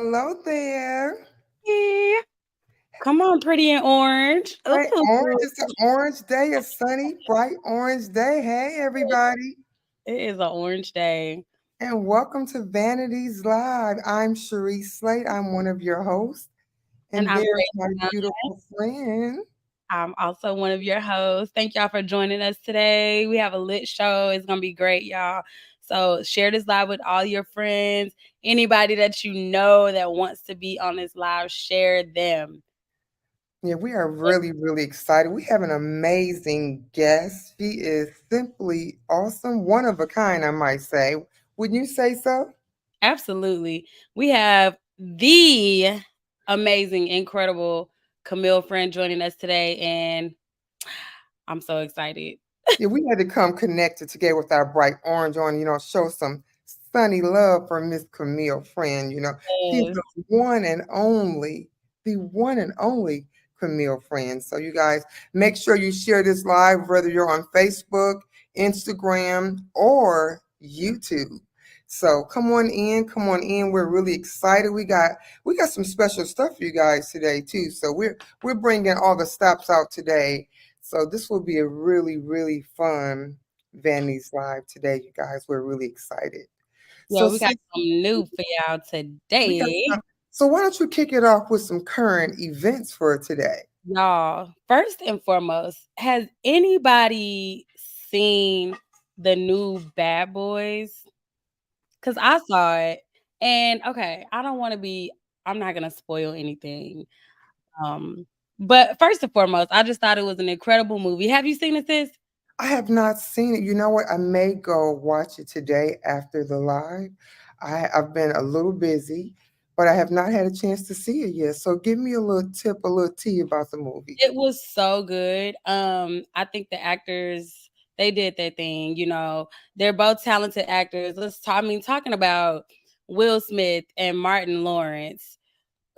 Hello there. Hey, come on, pretty and orange. Hey, orange. Ooh, It's an orange day, a sunny, bright orange day. Hey, everybody. it is an orange day. And welcome to Vanities Live. I'm Cherie Slate. I'm one of your hosts. And And I'm there's my Rachel. beautiful friend. I'm also one of your hosts. Thank y'all for joining us today. We have a lit show. It's gonna be great, y'all. So share this live with all your friends. Anybody that you know that wants to be on this live, share them. Yeah, we are really, really excited. We have an amazing guest. She is simply awesome, one of a kind, I might say. Wouldn't you say so? Absolutely. We have the amazing, incredible Camille Friend joining us today, and I'm so excited. Yeah, we had to come connected together with our bright orange on, show some sunny love for Miss Camille Friend. She's Yes. the one and only Camille Friend. So you guys make sure you share this live, whether you're on Facebook, Instagram, or YouTube. So come on in, come on in. We're really excited. We got some special stuff for you guys today too. So we're bringing all the stops out today, so this will be a really, really fun Vandy's Live today, you guys. We're really excited. Yeah, So we got since some new for y'all we got today. so why don't you kick it off with some current events for today? Y'all, first and foremost, has anybody seen the new Bad Boys? Because I saw it. And okay, I'm not gonna spoil anything. Um, but first and foremost, I just thought it was an incredible movie. Have you seen it, sis? I have not seen it. You know what? I may go watch it today after the live. I've been a little busy, but I have not had a chance to see it yet. So give me a little tip, a little tea about the movie. It was so good. I think the actors they did their thing. They're both talented actors. Talking about Will Smith and Martin Lawrence.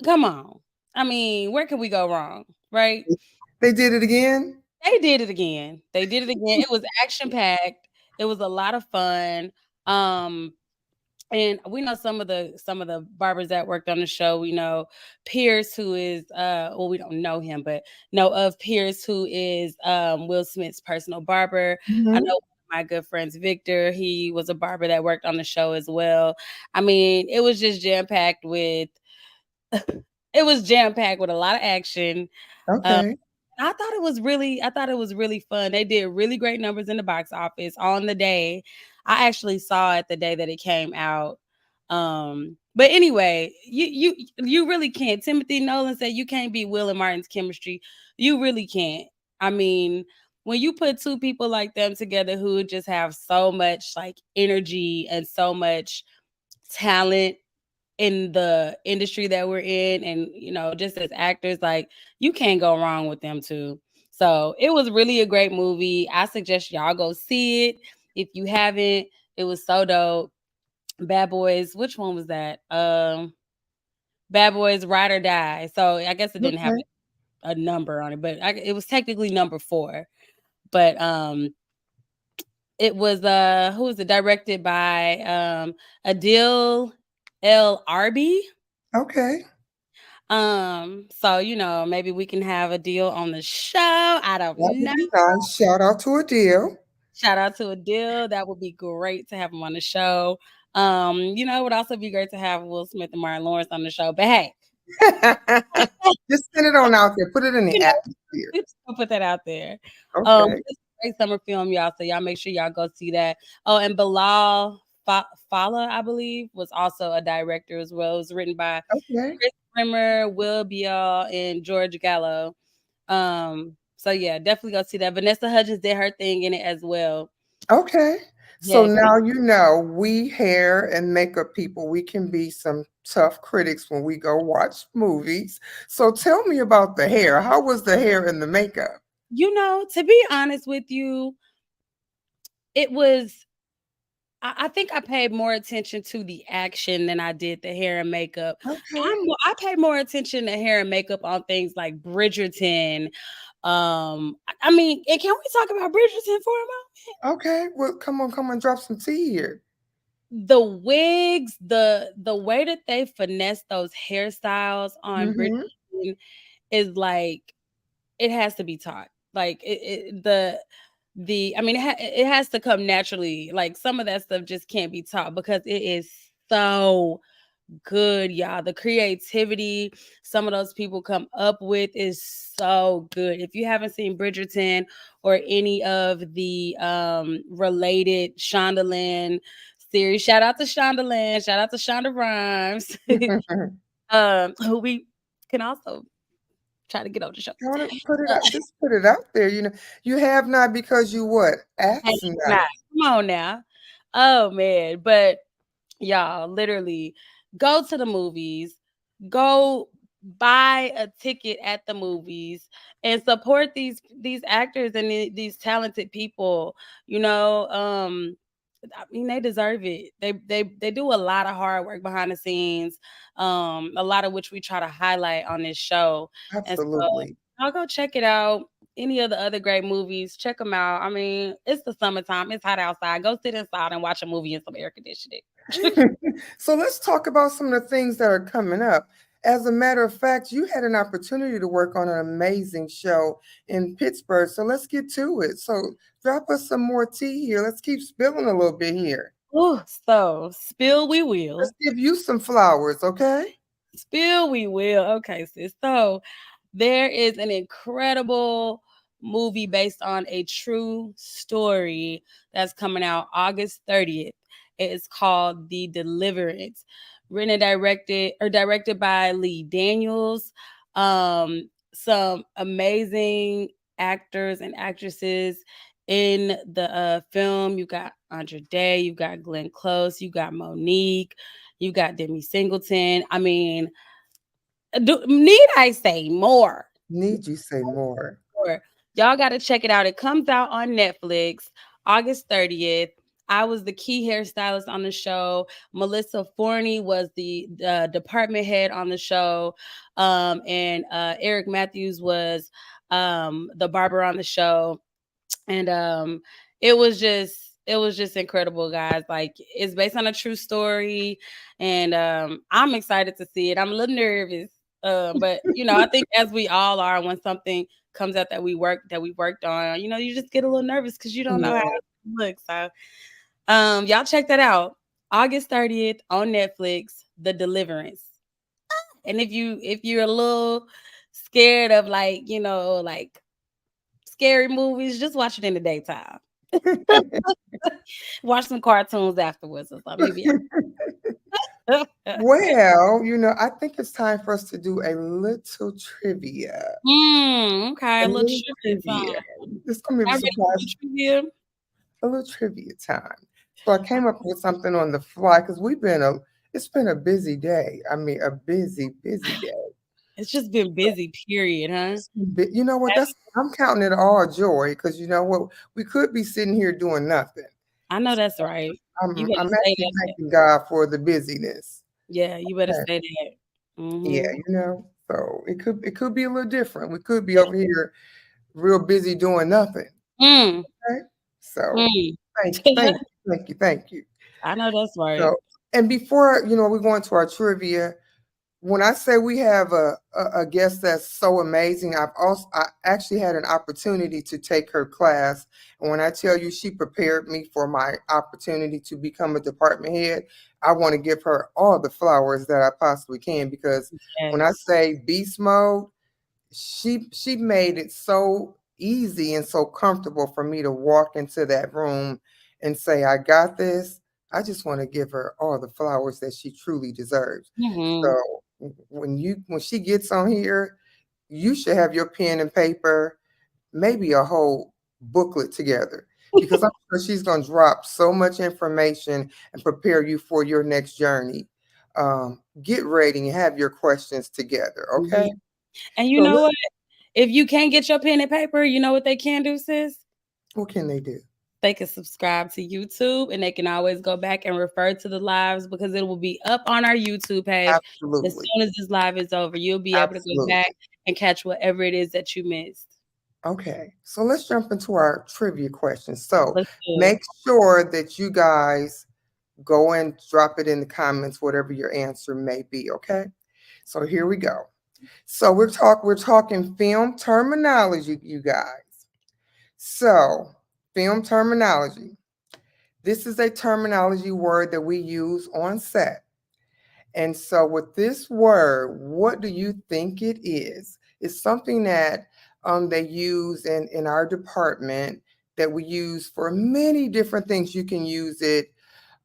Come on. I mean, where could we go wrong, right? They did it again? They did it again. They did it again. It was action packed. It was a lot of fun. Um, and we know some of the barbers that worked on the show. We know Pierce, who is well, we don't know him, but know of Pierce, who is Will Smith's personal barber. I know Mhm. one of my good friends, Victor. He was a barber that worked on the show as well. I mean, it was just jam packed with it was jam packed with a lot of action. Um, Okay. I thought it was really fun. They did really great numbers in the box office on the day. I actually saw it the day that it came out. But anyway, you really can't. Timothy Nolan said you can't beat Will and Martin's chemistry. You really can't. I mean, when you put two people like them together who just have so much like energy and so much talent in the industry that we're in, and just as actors, like, you can't go wrong with them too. So it was really a great movie. I suggest y'all go see it if you haven't. It was so dope. Bad Boys, which one was that? Bad Boys Ride or Die. So I guess it didn't have Okay. a number on it, but it was technically number 4. But it was who was it, directed by Adil El Arbi. Okay. So maybe we can have a deal on the show. I don't That would know. be nice. Shout out to Adele. Shout out to a deal. That would be great to have him on the show. It would also be great to have Will Smith and Martin Lawrence on the show. But hey, Just send it on out there. Put it in the you know, atmosphere. we just gonna put that out there. Okay. It's a great summer film, y'all. So y'all make sure y'all go see that. Oh, and Bilal Fala, I believe, was also a director as well. It was written by Okay. Chris Rimmer, Will Bial, and George Gallo. So yeah, definitely go see that. Vanessa Hudgens did her thing in it as well. Okay. So Yeah, now you know we hair and makeup people, we can be some tough critics when we go watch movies. So tell me about the hair. How was the hair and the makeup? to be honest with you, it was. I think I paid more attention to the action than I did the hair and makeup. Okay. I paid more attention to hair and makeup on things like Bridgerton. I mean, and can we talk about Bridgerton for a moment? Okay. Well, come on, drop some tea here. the wigs, the way that they finesse those hairstyles on Mm-hmm. Bridgerton is like it has to be taught. Like the I mean it has to come naturally. Like some of that stuff just can't be taught because it is so good, y'all. The creativity some of those people come up with is so good. If you haven't seen Bridgerton or any of the related Shondaland series, shout out to Shondaland, shout out to Shonda Rhimes, who we can also try to get on the show. Want to put it out, just put it out there. You have not because you what? Hey, Ask nah, not. come on now. Oh man, but y'all literally go to the movies, go buy a ticket at the movies and support these actors and these talented people. You know, I mean they deserve it. They do a lot of hard work behind the scenes, a lot of which we try to highlight on this show. And so Absolutely. I'll go check it out. Any of the other great movies, check them out. I mean, it's the summertime, it's hot outside. Go sit inside and watch a movie in some air conditioning. So let's talk about some of the things that are coming up. As a matter of fact, you had an opportunity to work on an amazing show in Pittsburgh. So let's get to it. So drop us some more tea here. Let's keep spilling a little bit here. Ooh, so spill we Let's will. give you some flowers, okay? Spill we will. Okay, sis. So there is an incredible movie based on a true story that's coming out August 30th. It is called The Deliverance. Written and directed by Lee Daniels. Some amazing actors and actresses in the film. You got Andra Day, you got Glenn Close, you got Monique, you got Demi Singleton. I mean, need I say more? Need you say more? More. Y'all got to check it out. It comes out on Netflix August 30th. I was the key hairstylist on the show. Melissa Forney was the department head on the show. And Eric Matthews was the barber on the show. And it was just incredible, guys. Like it's based on a true story, and I'm excited to see it. I'm a little nervous, but I think as we all are when something comes out that we worked on, you just get a little nervous because you don't know how Yeah. it looks. So y'all check that out August 30th on Netflix, The Deliverance. And if you're a little scared of like scary movies, just watch it in the daytime. Watch some cartoons afterwards or something. Maybe. Well, I think it's time for us to do a little trivia. Okay, A a little little trivia trivia. time. It's gonna be a I ready for surprise. the trivia. A little trivia time. So I came up with something on the fly because it's been a busy day. I mean, a busy, busy day. It's just been busy, period, huh? You know what? I'm counting it all joy because you know what? We could be sitting here doing nothing. I know that's right. You I'm better say actually that. thanking God for the busyness. Yeah, you better Okay. say that. Yeah, Mhm. so it could be a little different. We could be over here real busy doing nothing. Mm, Okay. So mm. thank you. I know that's right. So, and before we go into our trivia, when I say we have a guest that's so amazing, I actually had an opportunity to take her class, and when I tell you she prepared me for my opportunity to become a department head, I want to give her all the flowers that I possibly can because when I Yes. say beast mode, she made it so easy and so comfortable for me to walk into that room and say, I got this. I just want to give her all the flowers that she truly deserves. Mhm. So when she gets on here, you should have your pen and paper, maybe a whole booklet together because I'm sure she's going to drop so much information and prepare you for your next journey. Get ready and have your questions together, Mhm. okay? And you So know what? If you can't get your pen and paper, you know what they can do, sis? what can they do? They can subscribe to YouTube and they can always go back and refer to the lives because it will be up on our YouTube page. As Absolutely. soon as this live is over, you'll be able to go back Absolutely. and catch whatever it is that you missed. Okay. So let's jump into our trivia questions. So Let's do it. make sure that you guys Go and drop it in the comments, whatever your answer may be. Okay. So here we go. So we're talking film terminology, you guys. So film terminology. This is a terminology word that we use on set. And so, with this word, what do you think it is? It's something that they use in our department that we use for many different things. You can use it.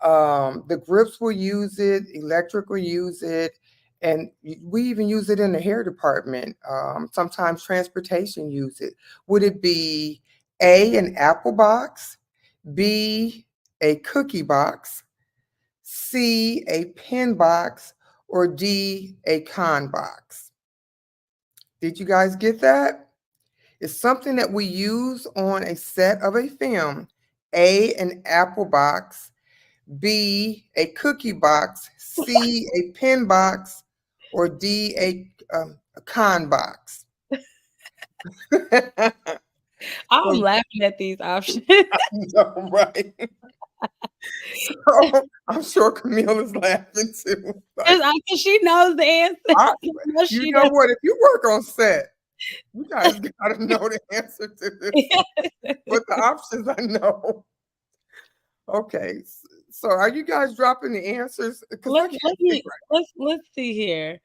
The grips will use it. Electric will use it. And we even use it in the hair department. Sometimes transportation use it. Would it be A, an apple box, B, a cookie box, C, a pin box, or D, a con box? Did you guys get that? It's something that we use on a set of a film. A, an apple box, B, a cookie box, C, a pin box, or D, a con box. I'm So, laughing at these options. no, right? So, I'm sure Camille is laughing too. Like, Because she knows the answer. I, No, you she know doesn't. what? If you work on set, you guys gotta know the answer to this. But the options I know. Okay. So are you guys dropping the answers? Because I Let, can't let see me let's see here.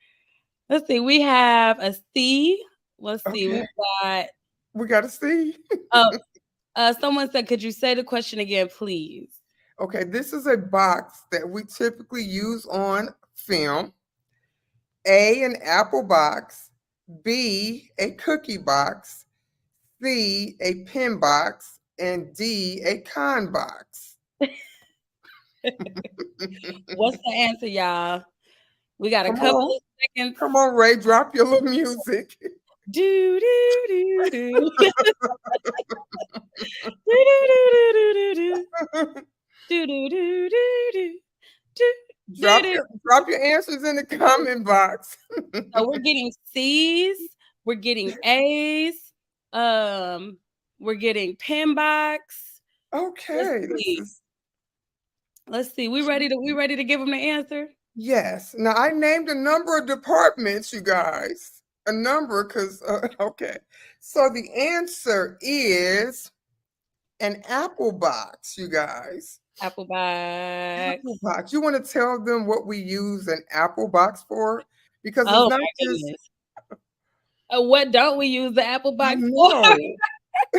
Let's see. We have a C. Let's right. see. We Okay. got We gotta see. uh someone said, could you say the question again, please? Okay, this is a box that we typically use on film. A, an apple box. B, a cookie box. C, a pin box. And D, a con box. What's the answer, y'all? We got a Come couple on. of seconds. Come on, Ray, drop your little music. Do do do do. Do do do do do. Do do do do do. Do do. Drop your answers in the comment box. So we're getting C's, we're getting A's, we're getting pin box. Let's Okay, this see. is Let's see. We ready to give them the answer? yes. Now I named a number of departments, you guys. A number, because okay. So the answer is an apple box, you guys. Apple box. Apple box. You want to tell them what we use an apple box for? Because it's Oh not my just goodness. What don't we use the apple I box for? know.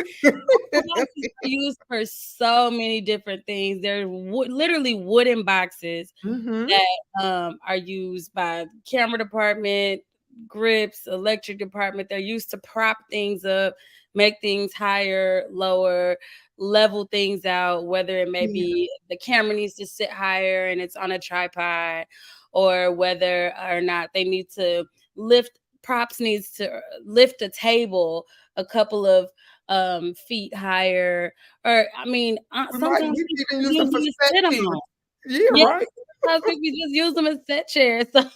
Apple boxes are used for so many different things. They're literally wooden boxes Hmm. that are used by camera department, grips, electric department. They're used to prop things up, make things higher, lower, level things out, whether it may Yeah. be the camera needs to sit higher and it's on a tripod, or whether or not they need to lift props needs to lift a table a couple of feet higher, or I mean sometimes We people even use them use for them to set sit chairs. on. Yeah, Yeah, right. sometimes people just use them as set chairs. So,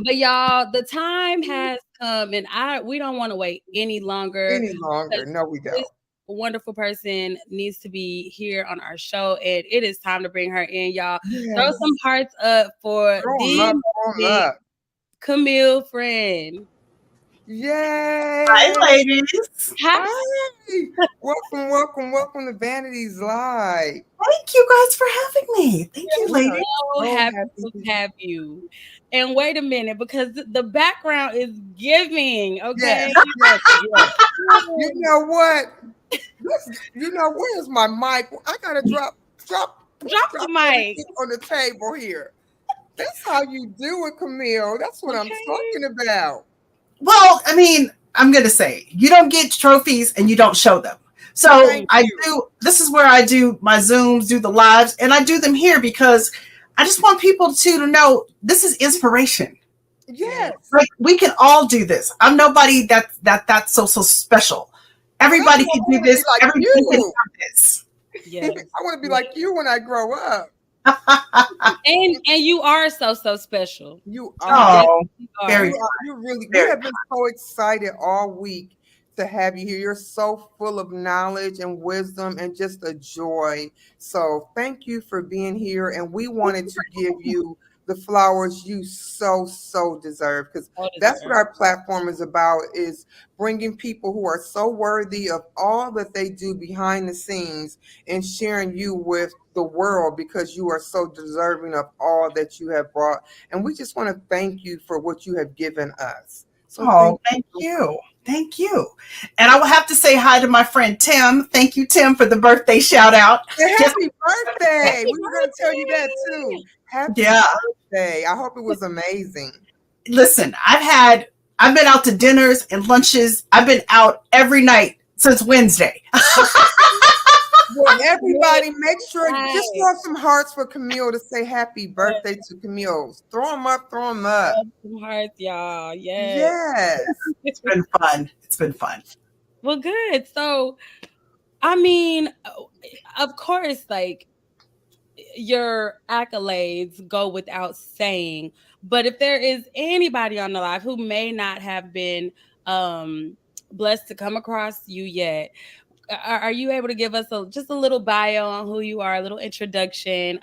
but y'all, the time has come, and we don't want to wait any longer Any longer. because No, we this don't. wonderful person needs to be here on our show, and it is time to bring her in, y'all. Throw Yes. some hearts up for Throw 'em the up, throw 'em amazing up. Camille Friend. Hi, Yay! ladies. Hi. Hi! Welcome, welcome, welcome to Vanity's Live. Thank you guys for having me. Thank you, We are ladies. So so happy happy to to have you. And wait a minute, because the background is giving, yes, okay? yes, yes. You know what? You know, where's my mic? I gotta drop, Drop the drop mic, everything on the table here. That's how you do it, Camille. That's what I'm okay? talking about. Well, I mean, I'm going to say you don't get trophies and you don't show them. So Thank I you. do, this is where I do my Zooms, do the lives, and I do them here because I just want people to know this is inspiration. Yeah. Yes. Like we can all do this. I'm nobody that's so special. That's Everybody why can I do want to be this. like Everybody can you. have this. Yes. I want to be Yes. like you when I grow up. And you are so special. You You are. Oh, definitely are. very, You are. You really. We very. have been so excited all week to have you here. You're so full of knowledge and wisdom and just a joy. So thank you for being here. And we wanted to give you the flowers you so deserve, because Well that's what deserved. our platform is about, is bringing people who are so worthy of all that they do behind the scenes and sharing you with the world, because you are so deserving of all that you have brought. And we just want to thank you for what you have given us. So Oh, thank thank you. Thank you. And I will have to say hi to my friend Tim. Thank you, Tim, for the birthday shout out. you. Just Happy birthday. We were going to tell you that too. Happy yeah. birthday. I hope it was amazing. Listen, I've been out to dinners and lunches. I've been out every night since Wednesday. Well, everybody, make sure Right. just throw some hearts for Camille to say happy birthday to Camille. Throw them up, throw them up. Some hearts, y'all. Yes. Yes. It's been fun. It's been fun. Well, good. So, I mean, of course, like your accolades go without saying, but if there is anybody on the live who may not have been blessed to come across you yet, are you able to give us just a little bio on who you are, a little introduction?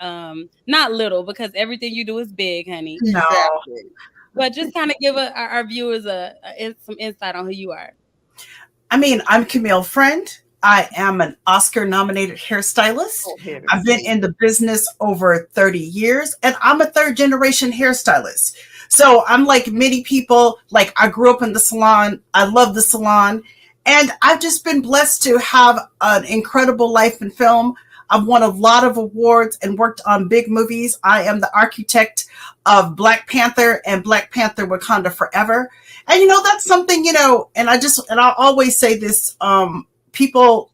Not little, because everything you do is big, honey. No. Exactly. But just kind of give our viewers some insight on who you are. I mean, I'm Camille Friend. I am an Oscar-nominated hairstylist. Go ahead and I've been say in the business over 30 years, and I'm a third-generation hairstylist. So I'm like many people, like I grew up in the salon. I love the salon. And I've just been blessed to have an incredible life in film. I've won a lot of awards and worked on big movies. I am the architect of Black Panther and Black Panther Wakanda Forever. And, you know, that's something, you know, and I'll always say this, people,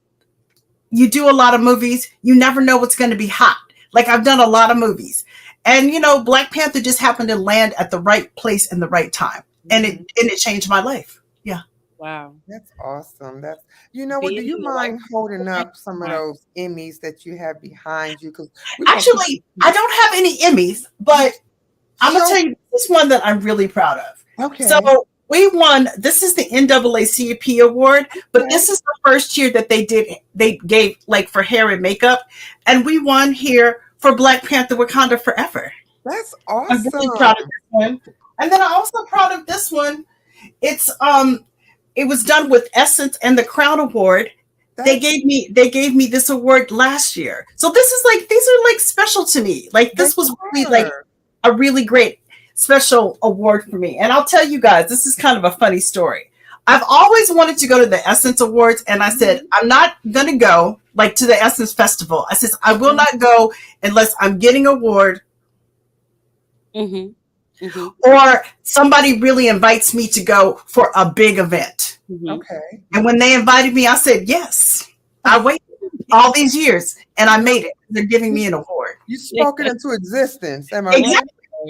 you do a lot of movies, you never know what's going to be hot. Like I've done a lot of movies. And, you know, Black Panther just happened to land at the right place in the right time. And it changed my life. Yeah. Wow. that's awesome. That's, you know what? Do you mind holding up some of those Emmys that you have behind you? Because Actually, I don't have any Emmys, but I'm going to tell you this one that I'm really proud of. Okay. So we won, this is the NAACP award, but this is the first year that they gave like for hair and makeup. And we won here for Black Panther Wakanda Forever. That's I'm awesome. really proud of this one. And then I'm also proud of this one. It's it was done with Essence and the Crown Award. They gave me this award last year. So this is like, these are like special to me. Like this was really like a really great special award for me. And I'll tell you guys, this is kind of a funny story. I've always wanted to go to the Essence Awards, and I said, I'm not going to go like to the Essence Festival. I says, I will not go unless I'm getting an award or somebody really invites me to go for a big event. Okay. And when they invited me, I said, yes. I waited all these years and I made it. They're giving me an award. You spoke it into existence. Am I right?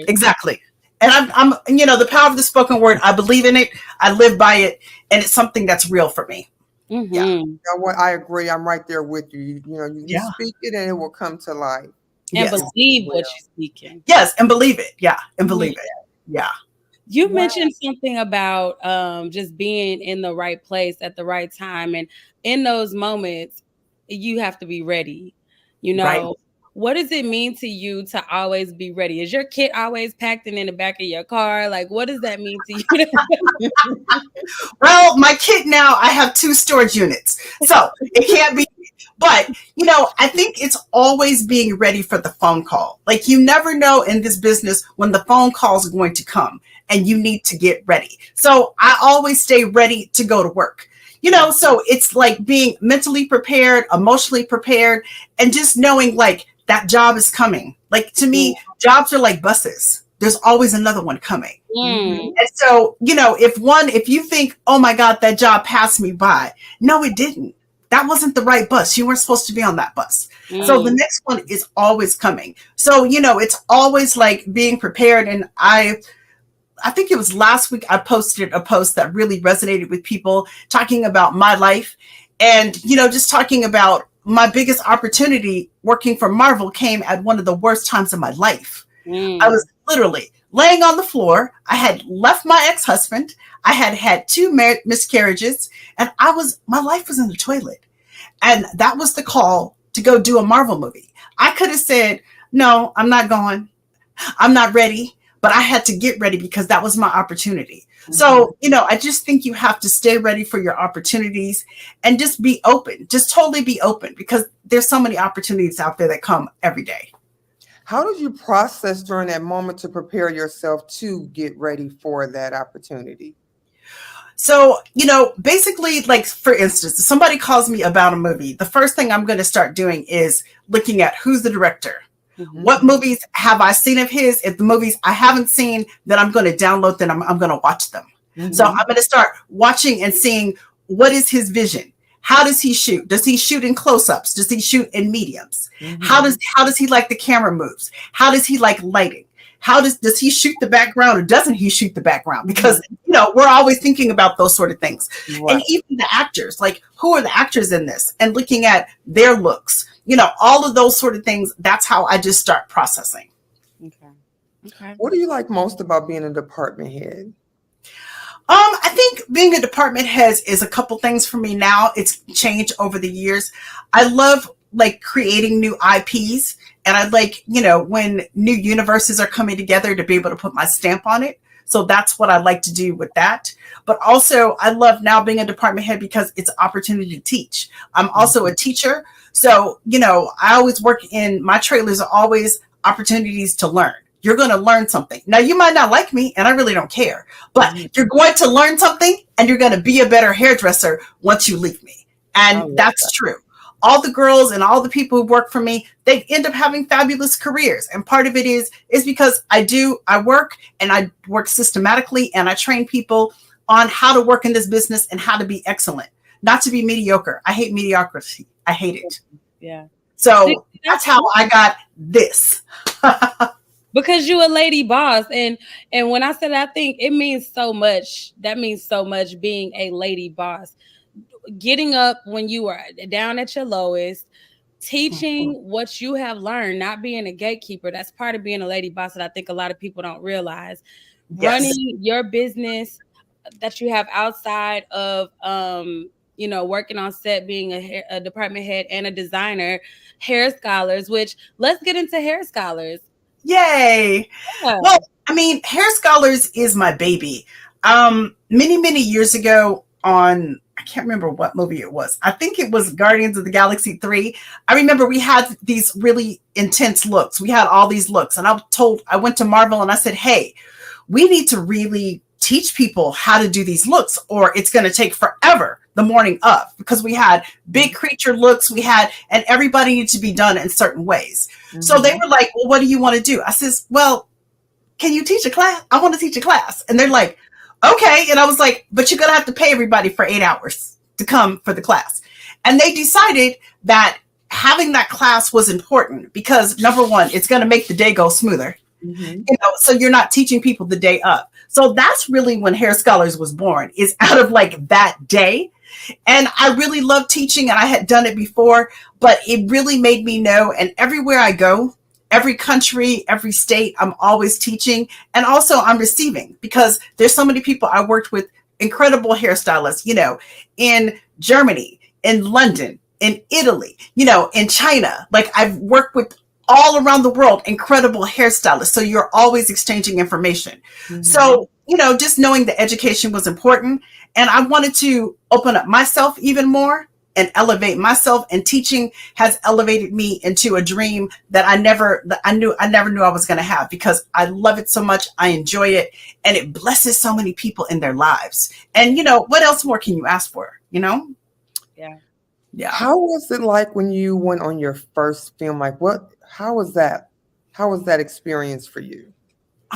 Exactly. And I'm, you know, the power of the spoken word, I believe in it. I live by it. And it's something that's real for me. Yeah. You know what? I agree. I'm right there with you. You know, you speak it and it will come to life. And believe what you're speaking. Yes, and believe it. Yeah, and believe it. Yeah. You mentioned something about just being in the right place at the right time. And in those moments, you have to be ready. You know, what does it mean to you to always be ready? Is your kit always packed in the back of your car? Like, what does that mean to you? Well, my kit now, I have 2 storage units. So it can't be. But, you know, I think it's always being ready for the phone call. Like you never know in this business when the phone calls are going to come and you need to get ready. So I always stay ready to go to work. You know, so it's like being mentally prepared, emotionally prepared, and just knowing like that job is coming. Like to me, jobs are like buses. There's always another one coming. And so, you know, if you think, oh my God, that job passed me by. No, it didn't. That wasn't the right bus. You weren't supposed to be on that bus. So the next one is always coming. So, you know, it's always like being prepared. And I think it was last week I posted a post that really resonated with people talking about my life and, you know, just talking about my biggest opportunity working for Marvel came at one of the worst times of my life. I was literally laying on the floor. I had left my ex-husband. I had had two miscarriages, and my life was in the toilet. And that was the call to go do a Marvel movie. I could have said, no, I'm not going. I'm not ready. But I had to get ready because that was my opportunity. Mm-hmm. So, I just think you have to stay ready for your opportunities and just be open. Just totally be open, because there's so many opportunities out there that come every day. How did you process during that moment to prepare yourself to get ready for that opportunity? So, basically, like, for instance, if somebody calls me about a movie, the first thing I'm going to start doing is looking at who's the director. Mm-hmm. What movies have I seen of his? If the movies I haven't seen, then I'm going to download them. I'm going to watch them. Mm-hmm. So I'm going to start watching and seeing, what is his vision? How does he shoot? Does he shoot in close-ups? Does he shoot in mediums? Mm-hmm. How does he like the camera moves? How does he like lighting? How does he shoot the background, or doesn't he shoot the background? Because, we're always thinking about those sort of things. Right. And even the actors, like, who are the actors in this? And looking at their looks, all of those sort of things. That's how I just start processing. Okay. What do you like most about being a department head? I think being a department head is a couple things for me now. It's changed over the years. I love, like, creating new IPs. And I like, when new universes are coming together, to be able to put my stamp on it. So that's what I like to do with that. But also, I love now being a department head because it's an opportunity to teach. I'm also a teacher. So, I always work in my trailers are always opportunities to learn. You're going to learn something. Now, you might not like me, and I really don't care. But you're going to learn something, and you're going to be a better hairdresser once you leave me. And that's true. All the girls and all the people who work for me, they end up having fabulous careers. And part of it is because I work systematically, and I train people on how to work in this business and how to be excellent, not to be mediocre. I hate mediocrity. I hate it. Yeah. So that's how I got this. Because you a lady boss. And when I said that, I think it means so much. That means so much, being a lady boss. Getting up when you are down at your lowest, teaching what you have learned, not being a gatekeeper. That's part of being a lady boss that I think a lot of people don't realize. Yes. Running your business that you have outside of, working on set, being a department head and a designer, hair scholars, which let's get into hair scholars. Yay. Yeah. Well, I mean, hair scholars is my baby. Many, many years ago I can't remember what movie it was. I think it was Guardians of the Galaxy 3. I remember we had these really intense looks. We had all these looks. And I went to Marvel and I said, hey, we need to really teach people how to do these looks, or it's going to take forever the morning of, because we had big creature looks and everybody needed to be done in certain ways. Mm-hmm. So they were like, well, what do you want to do? I says, well, can you teach a class? I want to teach a class. And they're like, okay. And I was like, but you're going to have to pay everybody for 8 hours to come for the class. And they decided that having that class was important because, number one, it's going to make the day go smoother. Mm-hmm. So you're not teaching people the day up. So that's really when Hair Scholars was born, is out of like that day. And I really love teaching, and I had done it before, but it really made me know. And everywhere I go, every country, every state, I'm always teaching. And also I'm receiving, because there's so many people I worked with, incredible hairstylists, in Germany, in London, in Italy, in China. Like, I've worked with all around the world, incredible hairstylists. So you're always exchanging information. Mm-hmm. So, just knowing that education was important. And I wanted to open up myself even more and elevate myself. And teaching has elevated me into a dream that I never knew I was going to have, because I love it so much. I enjoy it, and it blesses so many people in their lives. And what else more can you ask for? Yeah. Yeah. How was it like when you went on your first film? Like, how was that? How was that experience for you?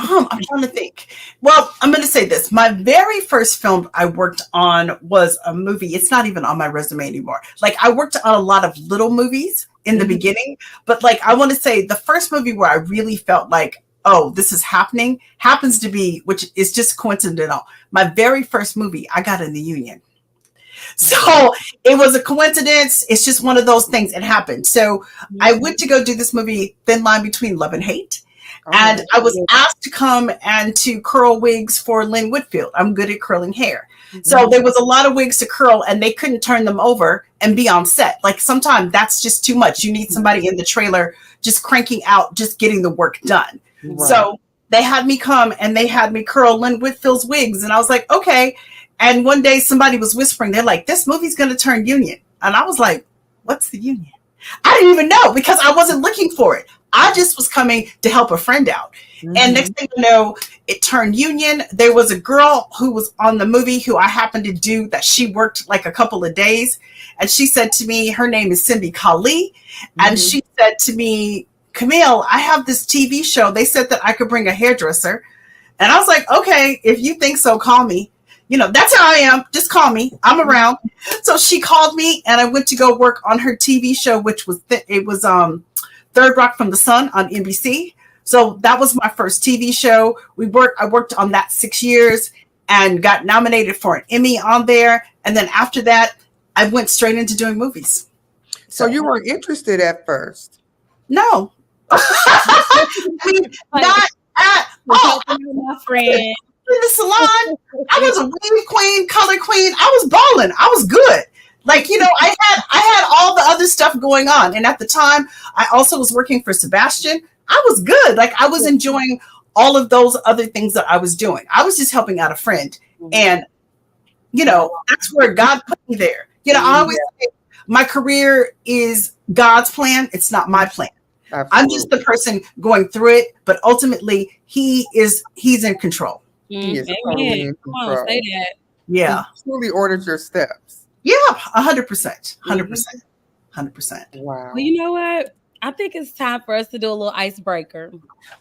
I'm trying to think. Well, I'm going to say this. My very first film I worked on was a movie. It's not even on my resume anymore. Like, I worked on a lot of little movies in the beginning, but like, I want to say the first movie where I really felt like, oh, this is happening, happens to be, which is just coincidental, my very first movie I got in the union. So it was a coincidence. It's just one of those things. It happened. So I went to go do this movie, Thin Line Between Love and Hate. And I was asked to come and to curl wigs for Lynn Whitfield. I'm good at curling hair. So there was a lot of wigs to curl and they couldn't turn them over and be on set. Like sometimes that's just too much. You need somebody in the trailer just cranking out, just getting the work done. Right. So they had me come and they had me curl Lynn Whitfield's wigs. And I was like, okay. And one day somebody was whispering, they're like, this movie's going to turn union. And I was like, what's the union? I didn't even know because I wasn't looking for it. I just was coming to help a friend out. And next thing you know, it turned union. There was a girl who was on the movie who I happened to do that. She worked like a couple of days. And she said to me, her name is Cindy Kali. And she said to me, Camille, I have this TV show. They said that I could bring a hairdresser. And I was like, okay, if you think so, call me. You know, that's how I am. Just call me. I'm around. So she called me and I went to go work on her TV show, which was, Third Rock from the Sun on NBC. So that was my first TV show. I worked on that 6 years and got nominated for an Emmy on there. And then after that, I went straight into doing movies. So you weren't interested at first? No. I mean, not at all. My friend. In the salon, I was a weave queen, color queen. I was balling. I was good. Like, you know, I had all the other stuff going on. And at the time, I also was working for Sebastian. I was good. Like, I was enjoying all of those other things that I was doing. I was just helping out a friend. And, you know, that's where God put me there. You know, I always say my career is God's plan. It's not my plan. Absolutely. I'm just the person going through it. But ultimately, he's in control. He is totally in control. Come on, say that. Yeah. He truly ordered your steps. Yeah, 100%. 100%. Wow. Well, you know what? I think it's time for us to do a little icebreaker.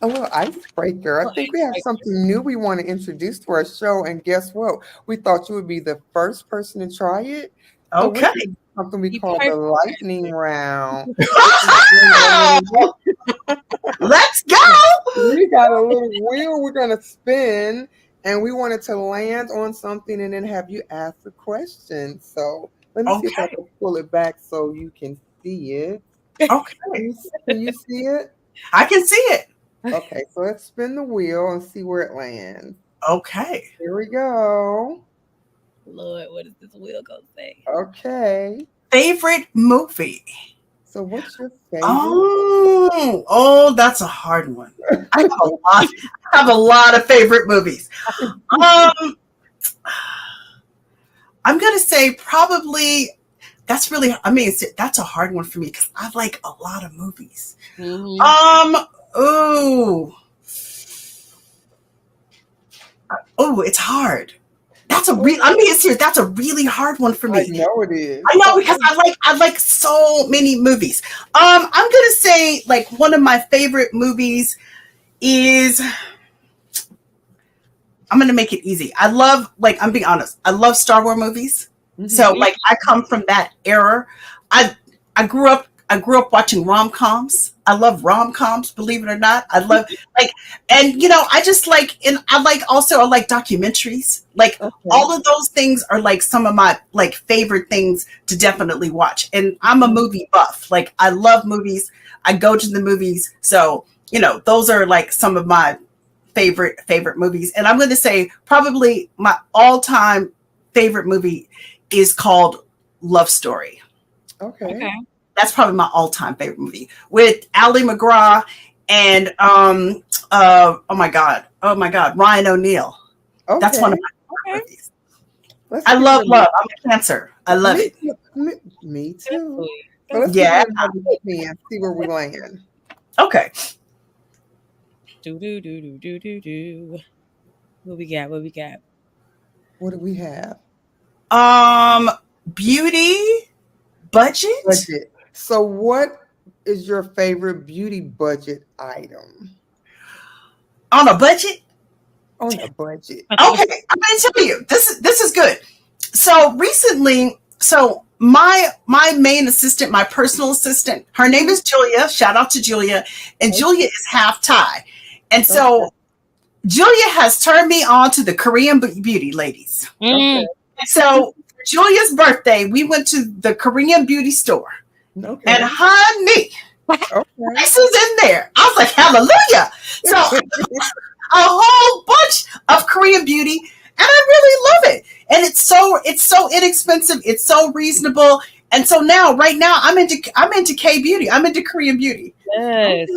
A little icebreaker. I think we have something new we want to introduce to our show. And guess what? We thought you would be the first person to try it. Okay. So something we call the lightning round. Let's go. We got a little wheel we're going to spin. And we wanted to land on something and then have you ask a question. So let me see if I can pull it back so you can see it. Okay. Can you see it? I can see it. Okay, so let's spin the wheel and see where it lands. Okay. Here we go. Lord, what is this wheel gonna say? Okay. Favorite movie? So what's your favorite? Oh, that's a hard one. I have a lot of favorite movies. I'm gonna say probably that's a hard one for me because I like a lot of movies. It's hard. I'm being serious. That's a really hard one for me. I know it is. I know because I like so many movies. I'm gonna say like one of my favorite movies is. I'm gonna make it easy. I'm being honest. I love Star Wars movies. Mm-hmm. So like I come from that era. I grew up watching rom-coms. I love rom-coms, believe it or not. I love and you know, I like documentaries. Like all of those things are like some of my like favorite things to definitely watch. And I'm a movie buff. Like I love movies. I go to the movies. So, you know, those are like some of my favorite movies. And I'm going to say probably my all-time favorite movie is called Love Story. Okay. That's probably my all-time favorite movie with Ali McGraw and oh my God, Ryan O'Neal. Okay. That's one of my favorite movies. I love love. I'm a Cancer. I love it. Me too. So let's see where we land. Okay. Do. What we got? What do we have? Beauty budget. So what is your favorite beauty budget item? On a budget? On a budget. Okay, I'm going to tell you. This is good. So recently, my main assistant, my personal assistant, her name is Julia. Shout out to Julia. And Julia is half Thai. And so Julia has turned me on to the Korean beauty, ladies. Okay. So for Julia's birthday, we went to the Korean beauty store. Okay. And honey, Okay. This is in there. I was like, hallelujah. So a whole bunch of Korean beauty, and I really love it. And it's so inexpensive. It's so reasonable. And so now, right now, I'm into K beauty. I'm into Korean beauty. Yes.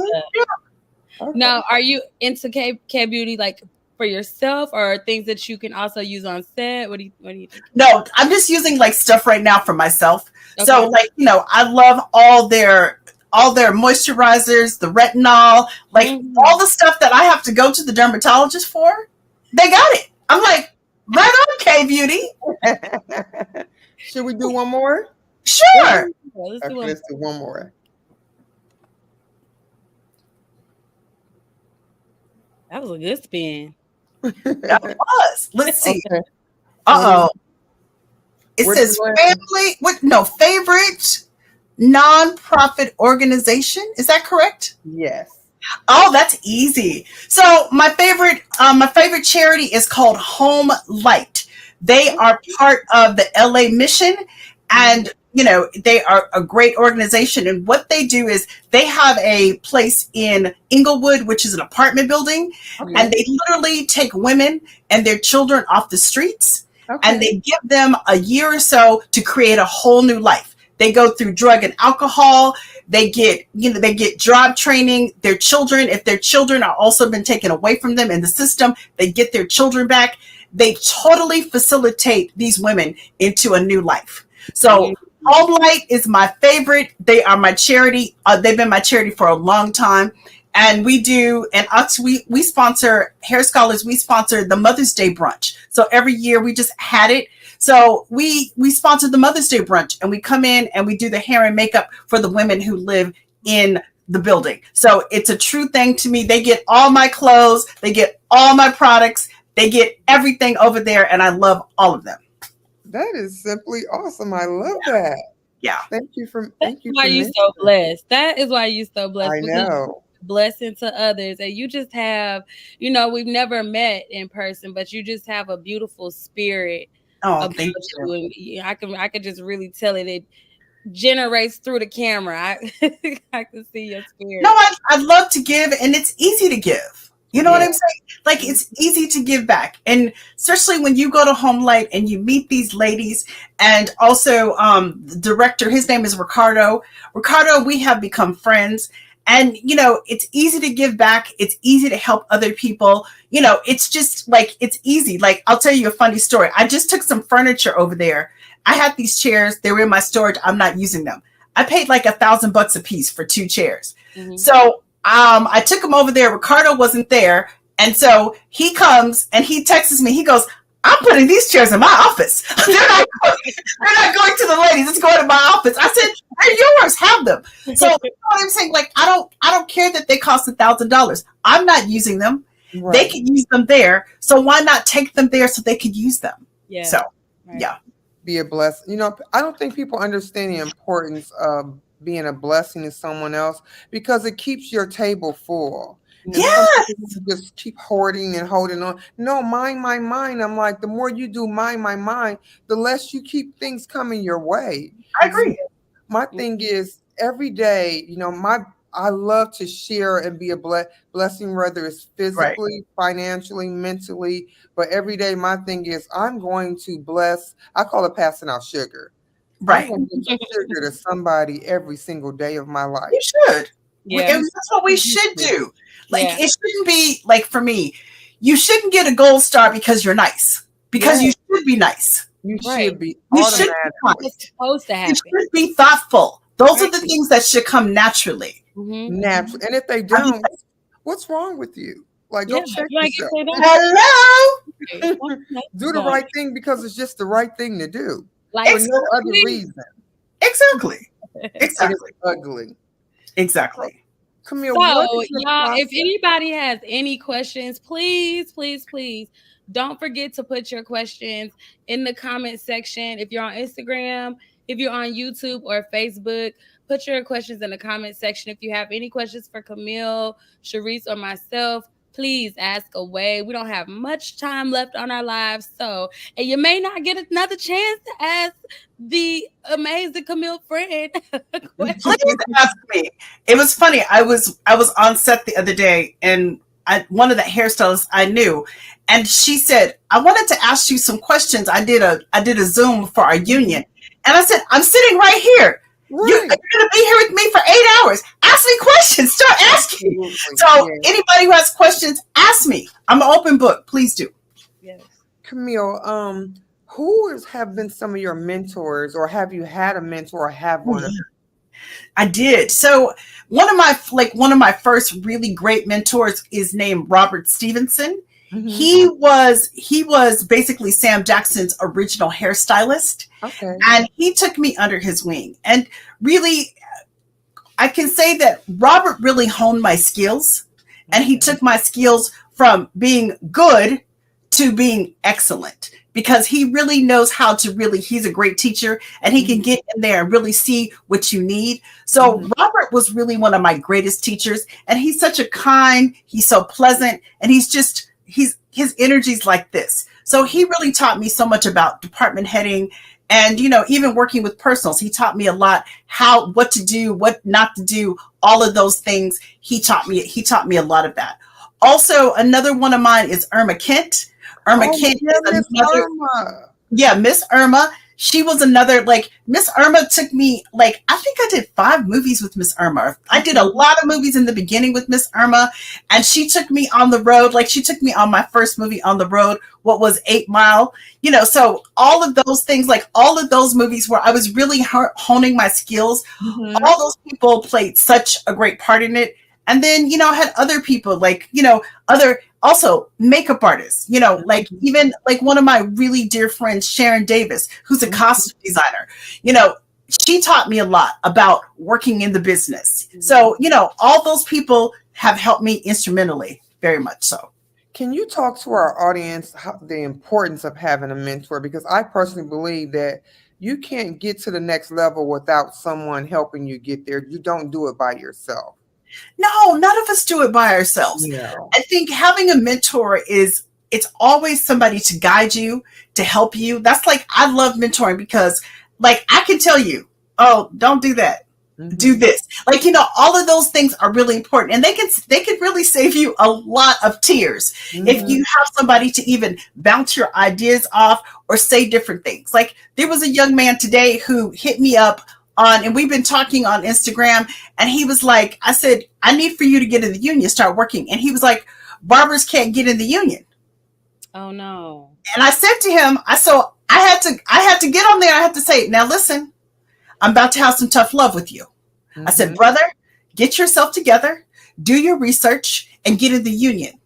Okay. Now, are you into K beauty like for yourself, or things that you can also use on set? What do you think? No, I'm just using like stuff right now for myself. Okay. So like, I love all their moisturizers, the retinol, like all the stuff that I have to go to the dermatologist for. They got it. I'm like, right on, K beauty. Should we do one more? Sure. Let's Okay, do one. let's do one more. That was a good spin. That was. Let's see. Okay. Uh-oh. It What says do you favorite nonprofit organization. Is that correct? Yes. Oh, that's easy. So my favorite charity is called Home Light. They are part of the LA Mission, and they are a great organization. And what they do is they have a place in Inglewood, which is an apartment building, and they literally take women and their children off the streets, and they give them a year or so to create a whole new life. They go through drug and alcohol. They get job training. Their children, if their children are also been taken away from them in the system, they get their children back. They totally facilitate these women into a new life. So Home Light is my favorite. They are my charity. They've been my charity for a long time. And we sponsor hairstylist. We sponsor the Mother's Day brunch. So every year we just had it. So we sponsor the Mother's Day brunch, and we come in and we do the hair and makeup for the women who live in the building. So it's a true thing to me. They get all my clothes, they get all my products, they get everything over there, and I love all of them. That is simply awesome. I love that. Yeah. Thank you for That's why you're so blessed. That is why you're so blessed. I know. Blessing to others, and you just have, we've never met in person, but you just have a beautiful spirit. Oh, thank you. And I could just really tell it generates through the camera. I can see your spirit. No, I'd love to give, and it's easy to give. You know what I'm saying? Like, it's easy to give back. And especially when you go to Home Light and you meet these ladies, and also the director, his name is Ricardo. Ricardo, we have become friends. And, it's easy to give back. It's easy to help other people. It's just like, it's easy. Like, I'll tell you a funny story. I just took some furniture over there. I had these chairs. They were in my storage. I'm not using them. I paid like $1,000 a piece for 2 chairs. Mm-hmm. So I took them over there. Ricardo wasn't there. And so he comes and he texts me. He goes, I'm putting these chairs in my office. They're not going to the ladies. It's going to my office. I said, they're yours. Have them. So you know what I'm saying? Like, I don't care that they cost $1,000. I'm not using them. Right. They can use them there. So why not take them there so they could use them? Yeah. So, right. Yeah. Be a blessing. I don't think people understand the importance of being a blessing to someone else, because it keeps your table full. Yes. Just keep hoarding and holding on. No, mine. I'm like, the more you do mine, the less you keep things coming your way. I agree. My thing is, every day, I love to share and be a blessing, whether it's physically, financially, mentally. But every day, my thing is, I'm going to bless. I call it passing out sugar. Right. I'm going to give sugar to somebody every single day of my life. You should. Yeah. That's what we should do. Like, it shouldn't be like, for me, you shouldn't get a gold star because you're nice. Because you should be nice. You should be. You should be nice. It's supposed to happen. You should be thoughtful. Those are the things that should come naturally. Mm-hmm. Naturally. And if they don't, what's wrong with you? Like, go check yourself. Hello. Do the right thing because it's just the right thing to do. Like, for no other reason. Exactly. Ugly. Exactly. Camille, so y'all, if anybody has any questions, please don't forget to put your questions in the comment section. If you're on Instagram, if you're on YouTube or Facebook, put your questions in the comment section. If you have any questions for Camille, Sharice, or myself, please ask away. We don't have much time left on our lives. So, and you may not get another chance to ask the amazing Camille Friend a question. Please ask me. It was funny. I was on set the other day, and one of the hairstylists I knew, and she said, "I wanted to ask you some questions. I did a Zoom for our union, and I said, I'm sitting right here. You're Right. going to be here with me for 8 hours. Ask me questions. Start asking." Absolutely. So Yes. anybody who has questions, ask me. I'm an open book. Please do. Yes. Camille, have been some of your mentors, or have you had a mentor or have one? I did. So one of my first really great mentors is named Robert Stevenson. Mhm. He was basically Sam Jackson's original hairstylist, Okay. and he took me under his wing. And really, I can say that Robert really honed my skills, and he took my skills from being good to being excellent, because he really knows how to he's a great teacher, and he can get in there and really see what you need. So Mhm. Robert was really one of my greatest teachers, and he's such a he's so pleasant, and his energy's like this. So he really taught me so much about department heading, and even working with personals. He taught me a lot, what to do, what not to do, all of those things. He taught me a lot of that. Also, another one of mine is Irma Kent. Irma Oh, Kent yeah, is Miss another. Irma. Yeah, Miss Irma. She was another, Miss Irma took me, I think I did 5 movies with Miss Irma. I did a lot of movies in the beginning with Miss Irma, and she took me on the road. She took me on my first movie on the road, what was 8 Mile. So all of those things, all of those movies where I was really honing my skills, Mhm. all those people played such a great part in it. And then, I had other people, other also makeup artists, even one of my really dear friends, Sharon Davis, who's a costume designer. She taught me a lot about working in the business. So, all those people have helped me instrumentally, very much so. Can you talk to our audience the importance of having a mentor? Because I personally believe that you can't get to the next level without someone helping you get there. You don't do it by yourself. No, none of us do it by ourselves. Yeah. I think having a mentor it's always somebody to guide you, to help you. That's I love mentoring, because I can tell you, oh, don't do that. Do this. All of those things are really important, and they can really save you a lot of tears if you have somebody to even bounce your ideas off or say different things. There was a young man today who hit me up and we've been talking on Instagram, and he was like, I said, I need for you to get in the union, start working. And he was like, barbers can't get in the union. Oh no. And I said to him, I had to get on there. I had to say, now listen, I'm about to have some tough love with you. I said, brother, get yourself together, do your research, and get in the union.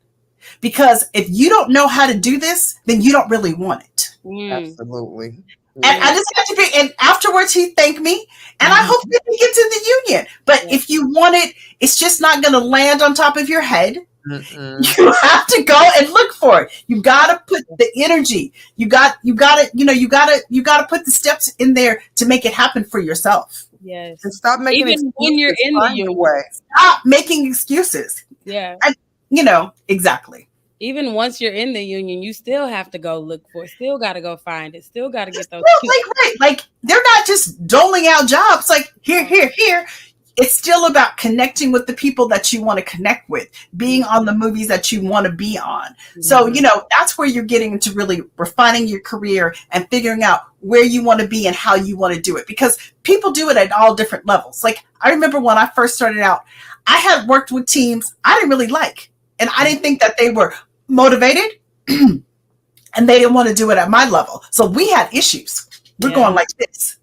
Because if you don't know how to do this, then you don't really want it. Absolutely. And I just had to be, and afterwards he thanked me, and I hope that he gets in the union. But if you want it, it's just not going to land on top of your head. You have to go and look for it. You got to put the energy. You got to put the steps in there to make it happen for yourself. Yes. And stop making Even when you're in the union. way. Stop making excuses. Yeah. Exactly. Even once you're in the union, you still have to go look for it. Still got to go find it. Still got to get those. Right. They're not just doling out jobs. Here. It's still about connecting with the people that you want to connect with, being on the movies that you want to be on. So, that's where you're getting into really refining your career and figuring out where you want to be and how you want to do it, because people do it at all different levels. I remember when I first started out, I had worked with teams I didn't really like, and I didn't think that they were motivated and they didn't want to do it at my level. So we had issues. We're going like this.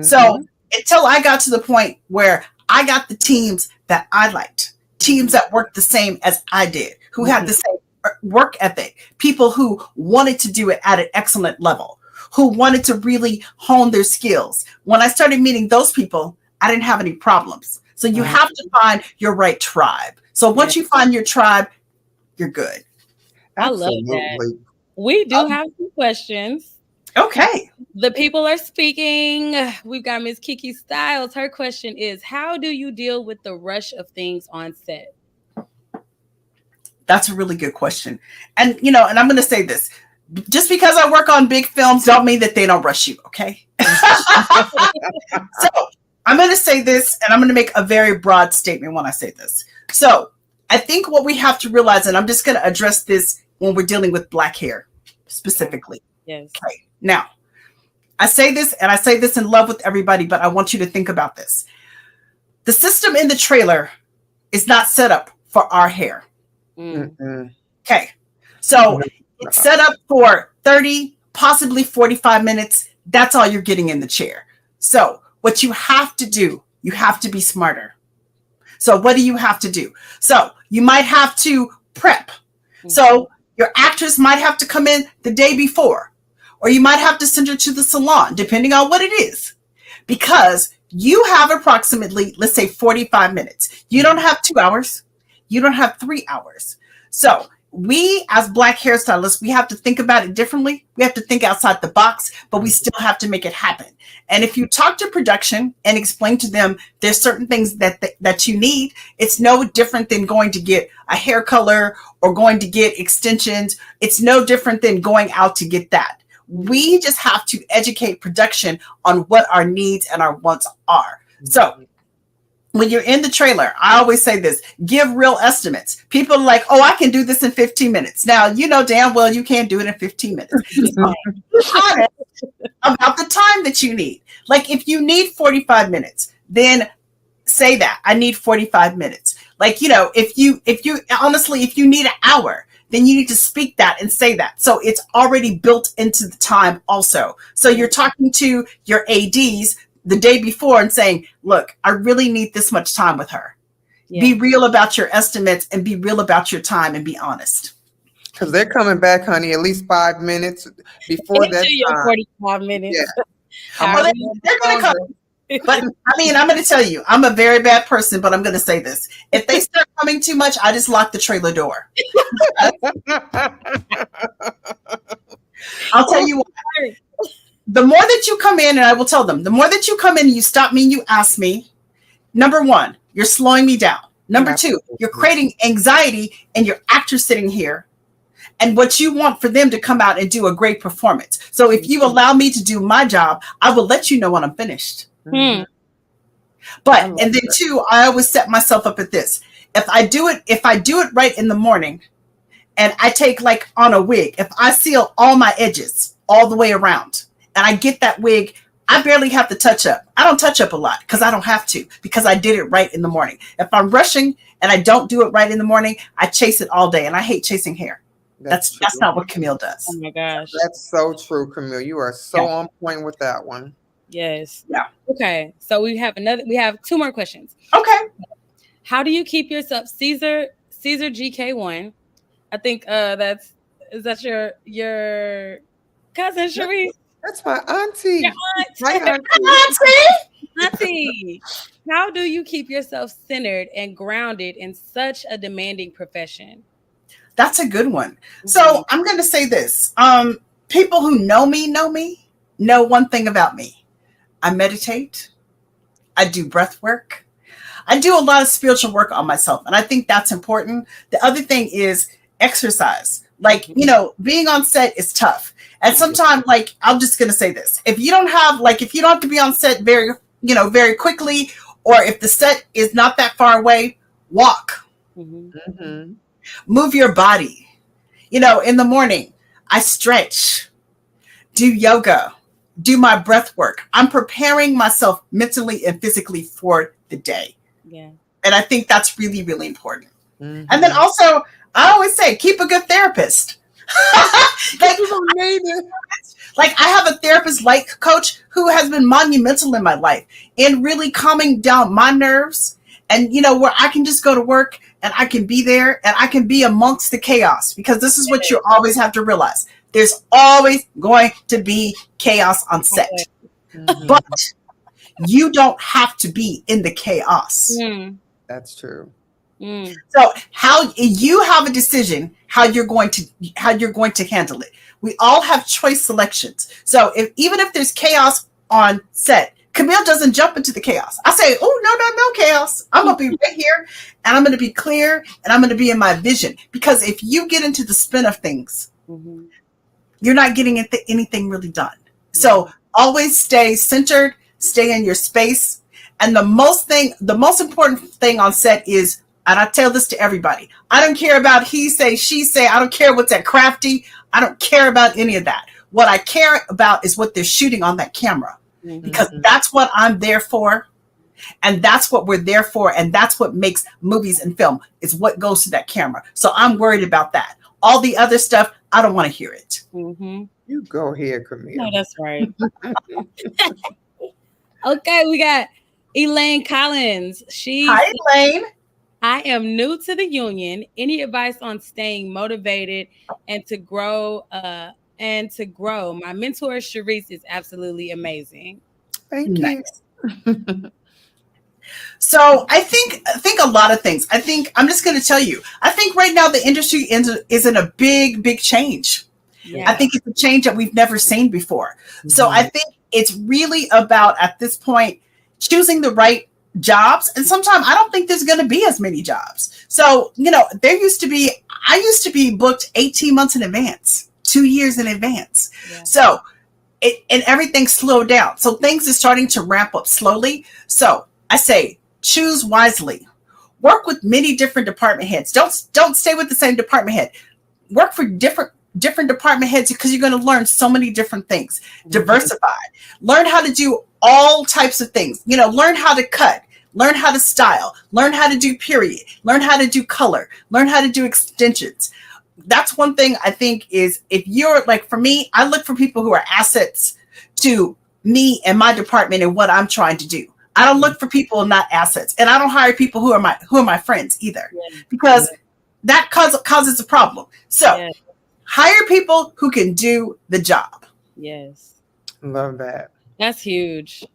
So until I got to the point where I got the teams that I liked, teams that worked the same as I did, who had the same work ethic, people who wanted to do it at an excellent level, who wanted to really hone their skills. When I started meeting those people, I didn't have any problems. So you have to find your right tribe. So once you find your tribe, you're good. I love that. We do have some questions. Okay. The people are speaking. We've got Miss Kiki Styles. Her question is, how do you deal with the rush of things on set? That's a really good question. And, you know, and I'm going to say this. Just because I work on big films don't mean that they don't rush you, okay? So I'm going to say this, and I'm going to make a very broad statement when I say this. So I think what we have to realize, and I'm just going to address this when we're dealing with black hair specifically. Yes. Okay. Now, I say this, and I say this in love with everybody, but I want you to think about this. The system in the trailer is not set up for our hair. Mm-hmm. Okay. So it's set up for 30, possibly 45 minutes. That's all you're getting in the chair. So what you have to do, you have to be smarter. So what do you have to do? So you might have to prep. So your actress might have to come in the day before, or you might have to send her to the salon, depending on what it is, because you have approximately, let's say 45 minutes. You don't have 2 hours. You don't have 3 hours. So we, as black hairstylists, we have to think about it differently. We have to think outside the box, but we still have to make it happen. And if you talk to production and explain to them there's certain things that you need, it's no different than going to get a hair color or going to get extensions. It's no different than going out to get that. We just have to educate production on what our needs and our wants are. So when you're in the trailer, I always say this, give real estimates. People are like, oh, I can do this in 15 minutes. Now, you know damn well you can't do it in 15 minutes. Be honest about the time that you need. Like if you need 45 minutes, then say that I need 45 minutes. Like, you know, if you honestly, if you need an hour, then you need to speak that and say that. So it's already built into the time also. So you're talking to your ADs the day before and saying, look, I really need this much time with her. Yeah. Be real about your estimates and be real about your time and be honest. Because they're coming back, honey, at least 5 minutes before that time. 45 minutes. Yeah. Well, they're going to come. But I mean, I'm going to tell you, I'm a very bad person, but I'm going to say this. If they start coming too much, I just lock the trailer door. I'll tell you what. The more that you come in, and I will tell them, the more that you come in and you stop me and you ask me, number one, you're slowing me down. Number two, you're creating anxiety in your actor sitting here and what you want for them to come out and do a great performance. So if you allow me to do my job, I will let you know when I'm finished. Mm-hmm. But, and then two, I always set myself up at this. If I do it right in the morning and I take like on a wig, if I seal all my edges all the way around and I get that wig, I barely have to touch up. I don't touch up a lot because I don't have to, because I did it right in the morning. If I'm rushing and I don't do it right in the morning, I chase it all day, and I hate chasing hair. That's not what Camille does. Oh my gosh. That's so true, Camille. You are so on point with that one. Yes. Yeah. Okay. So we have 2 more questions. Okay. How do you keep yourself Caesar GK1? I think is that your cousin Cherie? That's my auntie. Your aunt. My auntie. Auntie. How do you keep yourself centered and grounded in such a demanding profession? That's a good one. So I'm going to say this. People who know me know one thing about me. I meditate. I do breath work. I do a lot of spiritual work on myself. And I think that's important. The other thing is exercise. Like, you know, being on set is tough. And sometimes, like, I'm just going to say this. If you don't have to be on set very quickly, or if the set is not that far away, walk. Mm-hmm. Move your body. You know, in the morning, I stretch, do yoga, do my breath work. I'm preparing myself mentally and physically for the day. Yeah. And I think that's really, really important. Mm-hmm. And then also, I always say, keep a good therapist. Like I have a therapist like coach who has been monumental in my life in really calming down my nerves, and you know, where I can just go to work and I can be there and I can be amongst the chaos, because this is what you always have to realize. There's always going to be chaos on set, but you don't have to be in the chaos. That's true. So how you have a decision how you're going to handle it. We all have choice selections. So even if there's chaos on set, Camille doesn't jump into the chaos. I say, oh, no chaos. I'm going to be right here, and I'm going to be clear, and I'm going to be in my vision. Because if you get into the spin of things, you're not getting anything really done. So always stay centered, stay in your space. And the most important thing on set is, and I tell this to everybody, I don't care about he say, she say, I don't care what's that crafty. I don't care about any of that. What I care about is what they're shooting on that camera, because that's what I'm there for. And that's what we're there for. And that's what makes movies and film, is what goes to that camera. So I'm worried about that. All the other stuff, I don't want to hear it. You go ahead, Camille. No, that's right. Okay, we got Elaine Collins. Hi, Elaine. I am new to the union. Any advice on staying motivated and to grow? My mentor, Sharice, is absolutely amazing. Thank you. So I think a lot of things. I'm just going to tell you, I think right now the industry is in a big change. Yeah. I think it's a change that we've never seen before. So I think it's really about, at this point, choosing the right jobs. And sometimes I don't think there's going to be as many jobs. So, I used to be booked 18 months in advance, 2 years in advance. Yeah. So and everything slowed down. So things are starting to ramp up slowly. So I say, choose wisely. Work with many different department heads. Don't stay with the same department head. Work for different department heads, because you're going to learn so many different things. Diversify. Learn how to do all types of things. Learn how to cut. Learn how to style. Learn how to do period. Learn how to do color. Learn how to do extensions. That's one thing I think is, if you're like, for me, I look for people who are assets to me and my department and what I'm trying to do. I don't look for people not assets, and I don't hire people who are my friends either, because that causes a problem. So hire people who can do the job. Yes, love that. That's huge.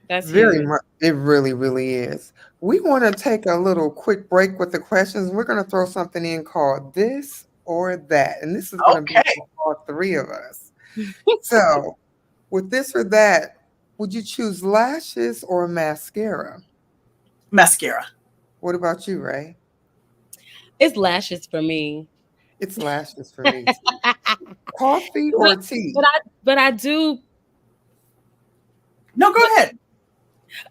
That's very huge. much. It really, really is. We want to take a little quick break with the questions. We're going to throw something in called This or That, and this is going to be for all three of us. So, with this or that, would you choose lashes or mascara? Mascara. What about you, Ray? It's lashes for me. It's lashes for me. Coffee or tea? But I do. No, go ahead.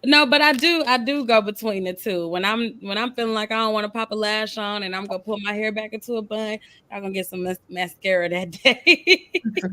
No, but I do go between the two. When I'm feeling like I don't want to pop a lash on and I'm gonna put my hair back into a bun, I'm gonna get some mascara that day.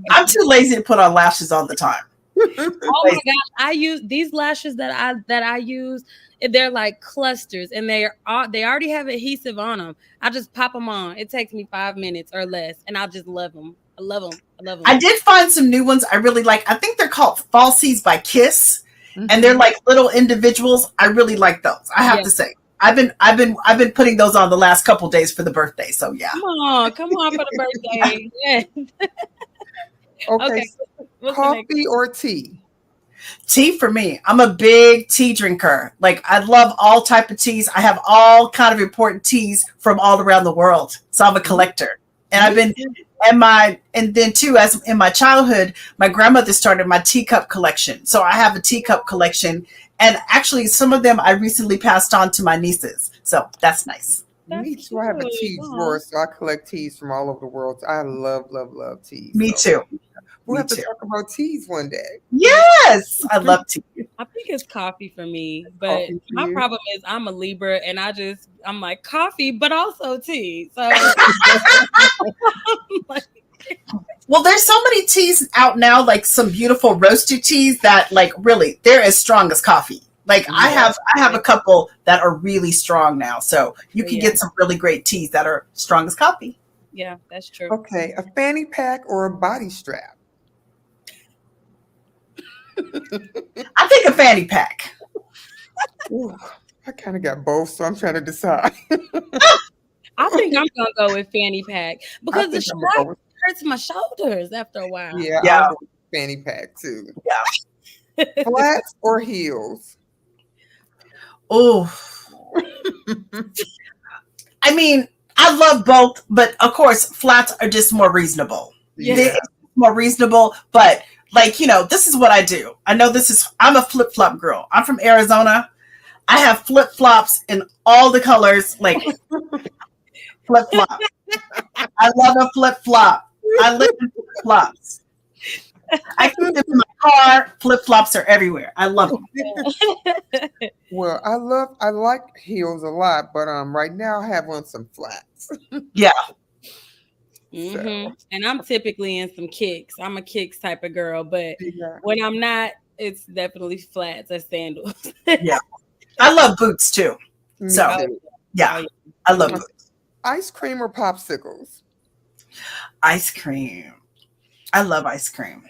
I'm too lazy to put on lashes all the time. Oh my gosh, I use these lashes that I use. They're like clusters, and they already have adhesive on them. I just pop them on. It takes me 5 minutes or less, and I just love them. I love them. I did find some new ones I really like. I think they're called Falsies by Kiss, and they're like little individuals. I really like those. I have to say, I've been putting those on the last couple days for the birthday. So yeah, come on for the birthday. Yeah. Okay. Coffee or tea? Tea for me. I'm a big tea drinker. Like, I love all type of teas. I have all kind of important teas from all around the world. So I'm a collector. And I've been and then too, as in my childhood, my grandmother started my teacup collection. So I have a teacup collection, and actually some of them I recently passed on to my nieces. So that's nice. Me too. I have a tea drawer, so I collect teas from all over the world. I love teas. Me too. We'll have to talk about teas one day. Yes, I love tea. I think it's coffee for me, but my problem is I'm a Libra, and I'm like coffee, but also tea. So, well, there's so many teas out now, like some beautiful roasted teas that, like, really, they're as strong as coffee. Like, I have a couple that are really strong now, so you can get some really great teas that are strong as coffee. Yeah, that's true. Okay, a fanny pack or a body strap? I think a fanny pack. Ooh, I kind of got both, so I'm trying to decide. I think I'm gonna go with fanny pack because the strap hurts my shoulders after a while. Yeah. I'll go with fanny pack too. Yeah. Flats or heels? Oh. I mean, I love both, but of course, flats are just more reasonable. Yeah. They're more reasonable, but Like, this is what I do. I'm a flip-flop girl. I'm from Arizona. I have flip-flops in all the colors, like flip-flop. I love a flip-flop. I live in flip-flops. I keep them in my car. Flip-flops are everywhere. I love them. Well, I like heels a lot, but right now I have on some flats. Yeah. Mm-hmm. And I'm typically in some kicks. I'm a kicks type of girl, but when I'm not, it's definitely flats or sandals. Yeah. I love boots too. So, yeah, I love boots. Ice cream or popsicles? Ice cream. I love ice cream.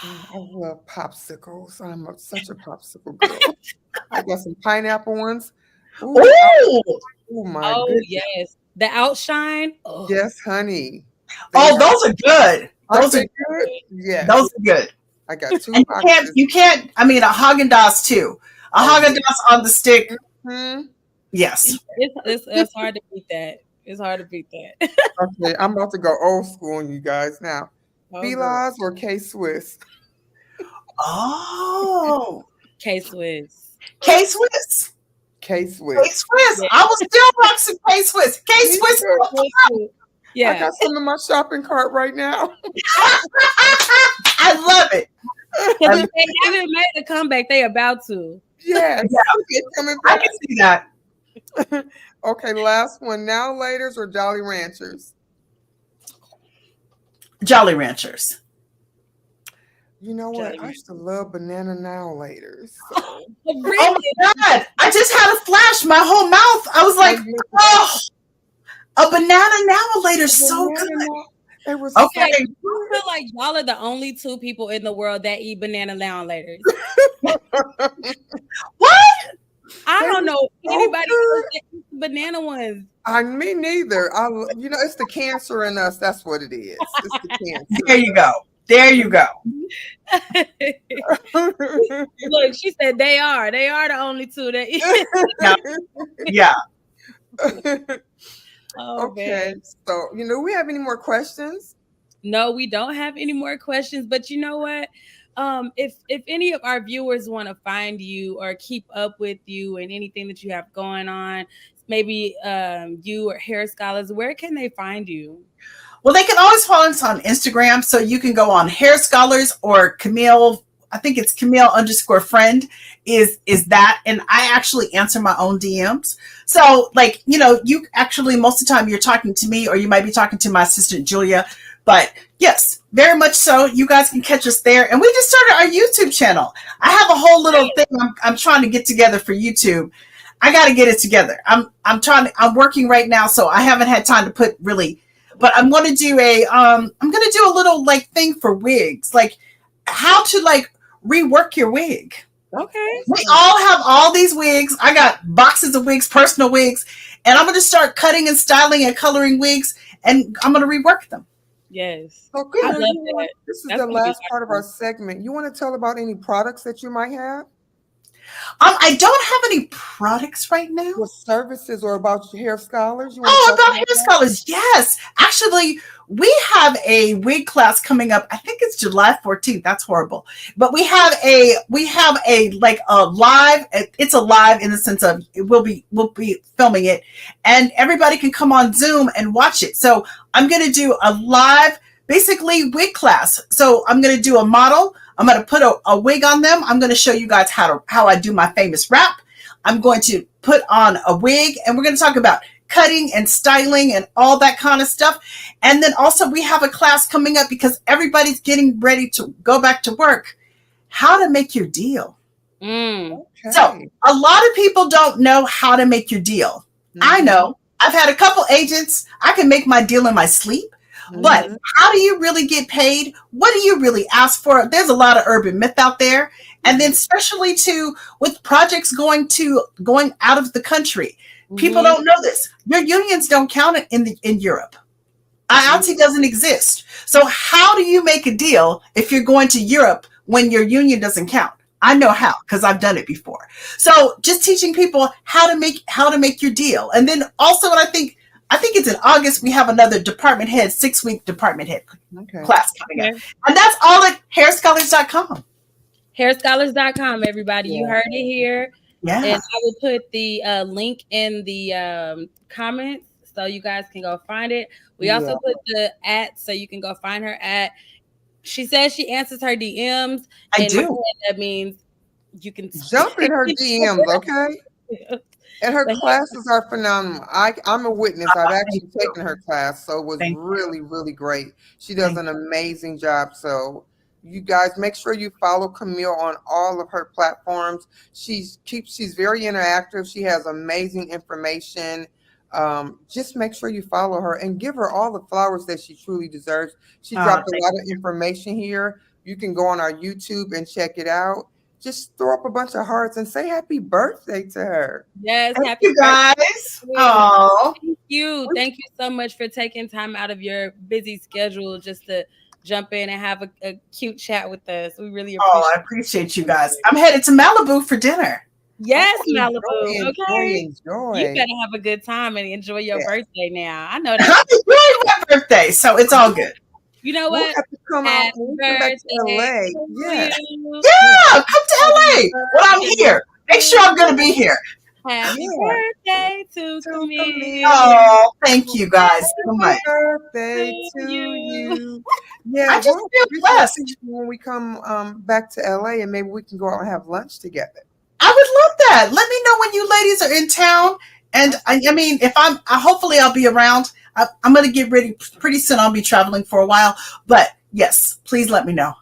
I love popsicles. I'm such a popsicle girl. I got some pineapple ones. Ooh. Oh my goodness. Yes. The outshine. Oh. Yes, honey. Those are good. Those are good. Yeah. Those are good. I got two. And you can't, I mean, a Haagen-Dazs too. A Haagen-Dazs on the stick. Mm-hmm. Yes. It's hard to beat that. It's hard to beat that. Okay, I'm about to go old school on you guys now. Bilas or K-Swiss? Oh. K-Swiss. K-Swiss. K-Swiss. K-Swiss. Yeah. I was still boxing K-Swiss. K-Swiss. Yeah. I got some in my shopping cart right now. I love it. Because if they haven't made a comeback, they about to. Yes. Yeah. I can see that. Okay, last one. Now Laters or Jolly Ranchers? Jolly Ranchers. You know what? I used to love Banana Now Laters. So. Really? Oh my God. I just had a flash. My whole mouth. I was like, oh, a Banana Now Later is so good. It was okay. I feel like y'all are the only two people in the world that eat Banana Now Laters. What? I don't know anybody else that eats banana ones. Me neither. It's the cancer in us. That's what it is. It's the cancer. There you go. There you go. Look, she said they are. They are the only two that eat. Yeah. Okay. Man. So, we have any more questions? No, we don't have any more questions. But you know what? If any of our viewers want to find you or keep up with you and anything that you have going on, maybe you or hairstylist, where can they find you? Well, they can always follow us on Instagram. So you can go on hairstylist or Camille. I think it's Camille_friend is that. And I actually answer my own DMs. So you actually, most of the time you're talking to me or you might be talking to my assistant, Julia. But yes, very much so. You guys can catch us there. And we just started our YouTube channel. I have a whole little thing I'm trying to get together for YouTube. I got to get it together. I'm working right now, so I haven't had time to put really, but I'm going to do a little thing for wigs, like how to rework your wig. Okay. We all have all these wigs. I got boxes of wigs, personal wigs, and I'm going to start cutting and styling and coloring wigs, and I'm going to rework them. Yes. Okay. I love that. This is the last part of our segment. You want to tell about any products that you might have? I don't have any products right now. What services or about your hairstylers? About hairstylers. Yes. Actually, we have a wig class coming up. I think it's July 14th. That's horrible. But we have a live. It's a live in the sense of we'll be filming it and everybody can come on Zoom and watch it. So I'm going to do a live, basically wig class. So I'm going to do a model. I'm going to put a wig on them. I'm going to show you guys how I do my famous wrap. I'm going to put on a wig and we're going to talk about cutting and styling and all that kind of stuff. And then also we have a class coming up because everybody's getting ready to go back to work. How to make your deal. Okay. So a lot of people don't know how to make your deal. I know. I've had a couple agents. I can make my deal in my sleep. But how do you really get paid? What do you really ask for? There's a lot of urban myth out there. And then especially too, with projects going out of the country, people don't know this. Your unions don't count it in Europe. IATI doesn't exist. So how do you make a deal if you're going to Europe when your union doesn't count? I know how, because I've done it before. So just teaching people how to make your deal. And then also what I think I think it's in August. We have another department head, 6-week department head Okay. class coming up. Okay. And that's all at hairscholars.com. Hairscholars.com, everybody. You Yeah. heard it here. Yeah. And I will put the link in the comments so you guys can go find it. We also Yeah. put the @ so you can go find her at. She says she answers her DMs. I and my do. head, that means you can Jump in her DMs, okay? And her But- classes are phenomenal. I'm a witness. I've actually Thank you. taken her class, so it was Thank you. really, really great. She does Thank an amazing job. So you guys make sure you follow Camille on all of her platforms. She's very interactive. She has amazing information. Just make sure you follow her and give her all the flowers that she truly deserves. She dropped a thank lot of information here. You can go on our YouTube and check it out. Just throw up a bunch of hearts and say happy birthday to her. Yes, Thank happy you guys. birthday. Oh, Thank you. Thank you so much for taking time out of your busy schedule just to jump in and have a cute chat with us. We really appreciate I appreciate you guys. I'm headed to Malibu for dinner. Yes, Oh, Malibu. Okay. Enjoy. You better have a good time and enjoy your Yeah. birthday now. I know I'm that. enjoying my birthday, so it's all good. You know We'll what? have to come out Happy when we come back to birthday LA. to Yeah. you. Yeah, come to LA. Well, I'm here. Make sure I'm going to be here. Happy Yeah. birthday to To Camille. Camille. Oh, thank you guys so much. Happy birthday To to you. you. Yeah, I just feel reach out blessed. to you when we come back to LA, and maybe we can go out and have lunch together. I would love that. Let me know when you ladies are in town. And I mean, if hopefully I'll be around. I'm going to get ready pretty soon. I'll be traveling for a while. But yes, please let me know.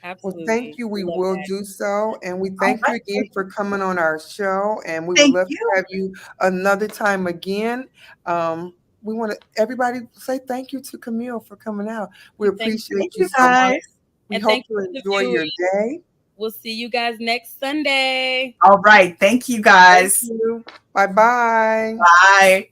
Absolutely. Well, thank you. We Love will that. do so. And we thank you right. again for coming on our show. And we would Thank love you. to have you another time again. We want to everybody say thank you to Camille for coming out. We appreciate Thank you you so much. guys. We And hope thank you you to enjoy your viewers. day. We'll see you guys next Sunday. All right. Thank you Thank guys. you. Bye-bye. Bye.